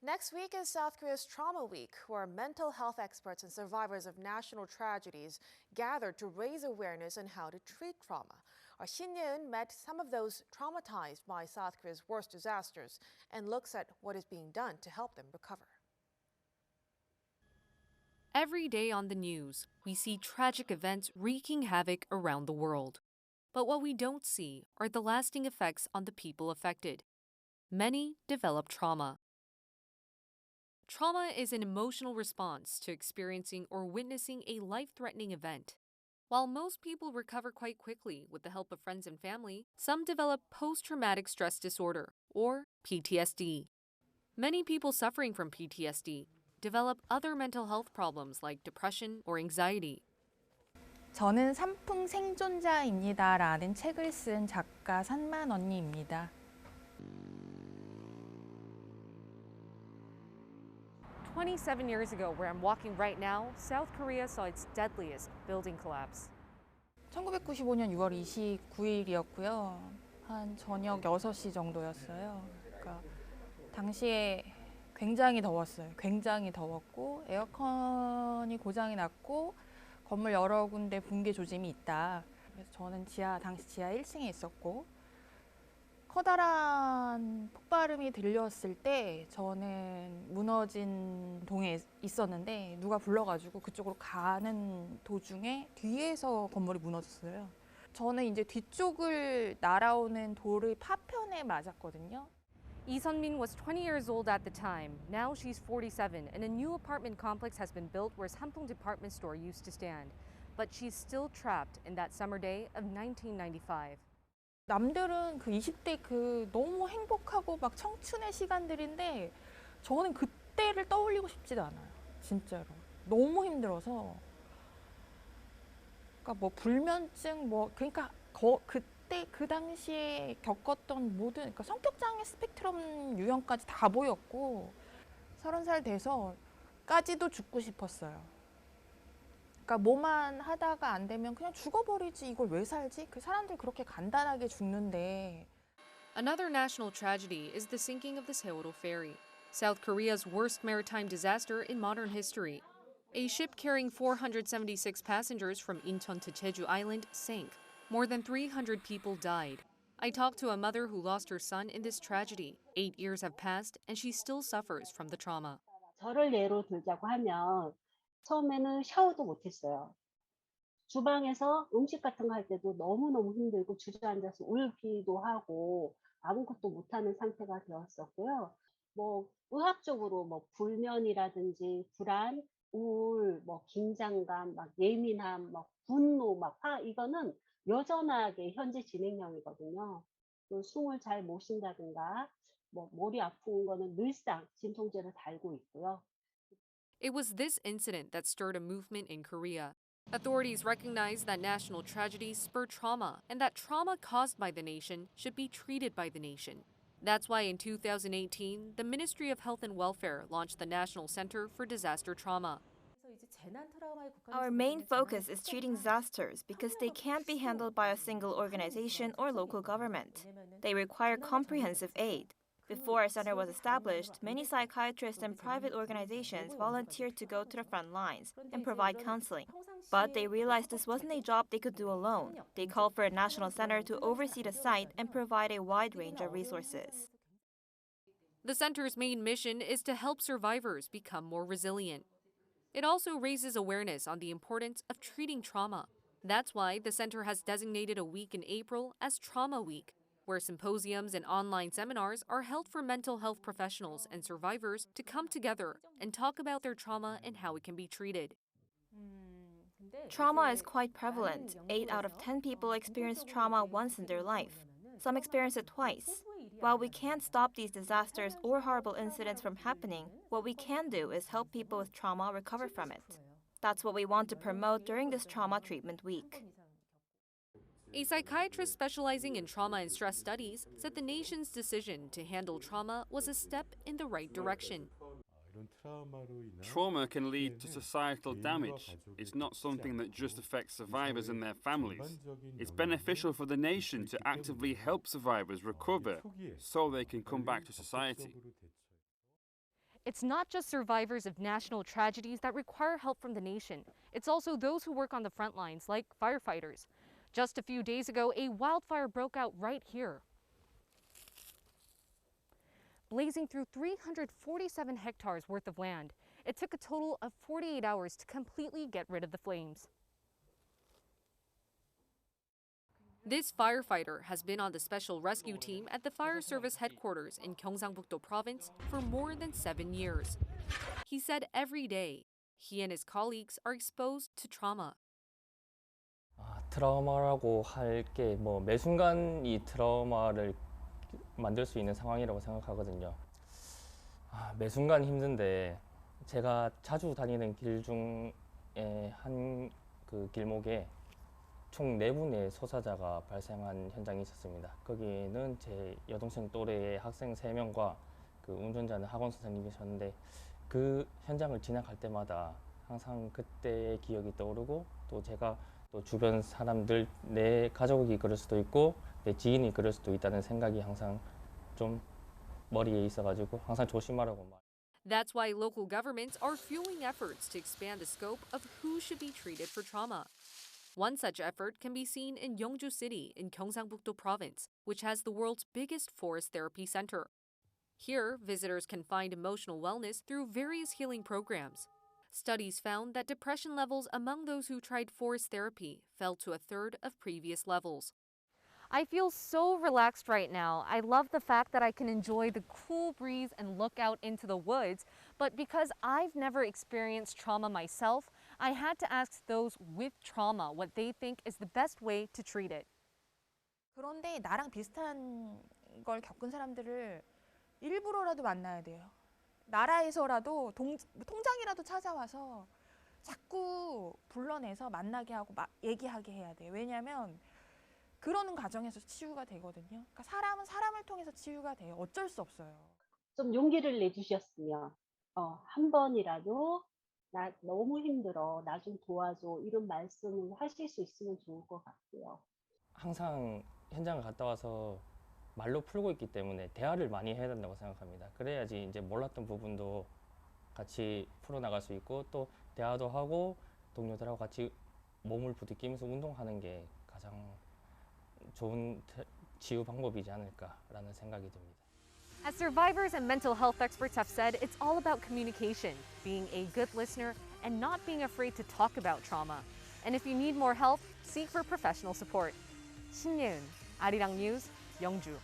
Next week is South Korea's Trauma Week, where mental health experts and survivors of national tragedies gathered to raise awareness on how to treat trauma. Our Shin Ye-eun met some of those traumatized by South Korea's worst disasters and looks at what is being done to help them recover. Every day on the news, we see tragic events wreaking havoc around the world. But what we don't see are the lasting effects on the people affected. Many develop trauma. Trauma is an emotional response to experiencing or witnessing a life-threatening event. While most people recover quite quickly with the help of friends and family, some develop post-traumatic stress disorder, or PTSD. Many people suffering from PTSD develop other mental health problems like depression or anxiety. 저는 산풍 생존자입니다라는 책을 쓴 작가 산만 언니입니다. 27 years ago, where I'm walking right now, South Korea saw its deadliest building collapse. 1995년 6월 29일이었고요. 한 저녁 6시 정도였어요. 그러니까 당시에 굉장히 더웠어요. 굉장히 더웠고 에어컨이 고장이 났고 건물 여러 군데 붕괴 조짐이 있다. 그래서 저는 당시 지하 1층에 있었고 커다란 폭발음이 들렸을 때 저는 무너진 동에 있었는데 누가 불러가지고 그쪽으로 가는 도중에 뒤에서 건물이 무너졌어요. 저는 이제 뒤쪽을 날아오는 돌의 파편에 맞았거든요. Lee Sun-min was 20 years old at the time. Now she's 47, and a new apartment complex has been built where Sampung department store used to stand. But she's still trapped in that summer day of 1995. 남들은 그 20대 그 너무 행복하고 막 청춘의 시간들인데 저는 그때를 떠올리고 싶지도 않아요. 진짜로. 너무 힘들어서. 그러니까 뭐 불면증 그러니까 그때 그 당시에 겪었던 모든 그러니까 성격장애 스펙트럼 유형까지 다 보였고 30살 돼서까지도 죽고 싶었어요. 그러니까 뭐만 하다가 안 되면 그냥 죽어버리지 이걸 왜 살지? 그 사람들 그렇게 간단하게 죽는데. Another national tragedy is the sinking of the Sewol ferry, South Korea's worst maritime disaster in modern history. A ship carrying 476 passengers from Incheon to Jeju Island sank. More than 300 people died. I talked to a mother who lost her son in this tragedy. 8 years have passed and she still suffers from the trauma. 저를 예로 들자고 하면 처음에는 샤워도 못했어요. 주방에서 음식 같은 거 할 때도 너무너무 힘들고 주저앉아서 울기도 하고 아무것도 못하는 상태가 되었었고요. 뭐 의학적으로 뭐 불면이라든지 불안, 우울, 뭐 긴장감, 막 예민함, 막 분노, 막 화 이거는 여전하게 현재 진행형이거든요. 또 숨을 잘 못 쉰다든가 뭐 머리 아픈 거는 늘상 진통제를 달고 있고요. It was this incident that stirred a movement in Korea. Authorities recognize that national tragedies spur trauma and that trauma caused by the nation should be treated by the nation. That's why in 2018, the Ministry of Health and Welfare launched the National Center for Disaster Trauma. Our main focus is treating disasters because they can't be handled by a single organization or local government. They require comprehensive aid. Before our center was established, many psychiatrists and private organizations volunteered to go to the front lines and provide counseling. But they realized this wasn't a job they could do alone. They called for a national center to oversee the site and provide a wide range of resources. The center's main mission is to help survivors become more resilient. It also raises awareness on the importance of treating trauma. That's why the center has designated a week in April as Trauma Week, where symposiums and online seminars are held for mental health professionals and survivors to come together and talk about their trauma and how it can be treated. Trauma is quite prevalent. 8 out of 10 people experience trauma once in their life. Some experience it twice. While we can't stop these disasters or horrible incidents from happening, what we can do is help people with trauma recover from it. That's what we want to promote during this Trauma Treatment Week. A psychiatrist specializing in trauma and stress studies said the nation's decision to handle trauma was a step in the right direction. Trauma can lead to societal damage. It's not something that just affects survivors and their families. It's beneficial for the nation to actively help survivors recover so they can come back to society. It's not just survivors of national tragedies that require help from the nation. It's also those who work on the front lines, like firefighters. Just a few days ago, a wildfire broke out right here, blazing through 347 hectares worth of land. It took a total of 48 hours to completely get rid of the flames. This firefighter has been on the special rescue team at the fire service headquarters in Gyeongsangbuk-do province for more than 7 years. He said every day, he and his colleagues are exposed to trauma. 트라우마라고 할 게 뭐 매 순간 이 트라우마를 만들 수 있는 상황이라고 생각하거든요. 매 순간 힘든데 제가 자주 다니는 길 중에 한 그 길목에 총 4분의 소사자가 발생한 현장이 있었습니다. 거기는 제 여동생 또래의 학생 3명과 그 운전자는 학원 선생님이셨는데 그 현장을 지나갈 때마다 항상 그때의 기억이 떠오르고 또 제가 또 주변 사람들 내 가족이 그럴 수도 있고 내 지인이 그럴 수도 있다는 생각이 항상 좀 머리에 있어가지고 항상 조심하라고 말. That's why local governments are fueling efforts to expand the scope of who should be treated for trauma. One such effort can be seen in Yeongju City in Gyeongsangbuk-do province, which has the world's biggest forest therapy center. Here, visitors can find emotional wellness through various healing programs. Studies found that depression levels among those who tried forest therapy fell to a third of previous levels. I feel so relaxed right now. I love the fact that I can enjoy the cool breeze and look out into the woods, but because I've never experienced trauma myself, I had to ask those with trauma what they think is the best way to treat it. 그런데 나랑 비슷한 걸 겪은 사람들을 일부러라도 만나야 돼요. 나라에서라도 통장이라도 찾아와서 자꾸 불러내서 만나게 하고 얘기하게 해야 돼요. 왜냐하면 그러는 과정에서 치유가 되거든요. 그러니까 사람은 사람을 통해서 치유가 돼요. 어쩔 수 없어요. 좀 용기를 내주셨으면 한 번이라도 나 너무 힘들어, 나 좀 도와줘 이런 말씀을 하실 수 있으면 좋을 것 같고요. 항상 현장을 갔다 와서 말로 풀고 있기 때문에 대화를 많이 해야 된다고 생각합니다. 그래야지 이제 몰랐던 부분도 같이 풀어나갈 수 있고 또 대화도 하고 동료들하고 같이 몸을 부딪히면서 운동하는 게 가장 좋은 치유 방법이지 않을까라는 생각이 듭니다. As survivors and mental health experts have said, it's all about communication, being a good listener, and not being afraid to talk about trauma. And if you need more help, seek for professional support. 신예은, 아리랑 뉴스, 영주.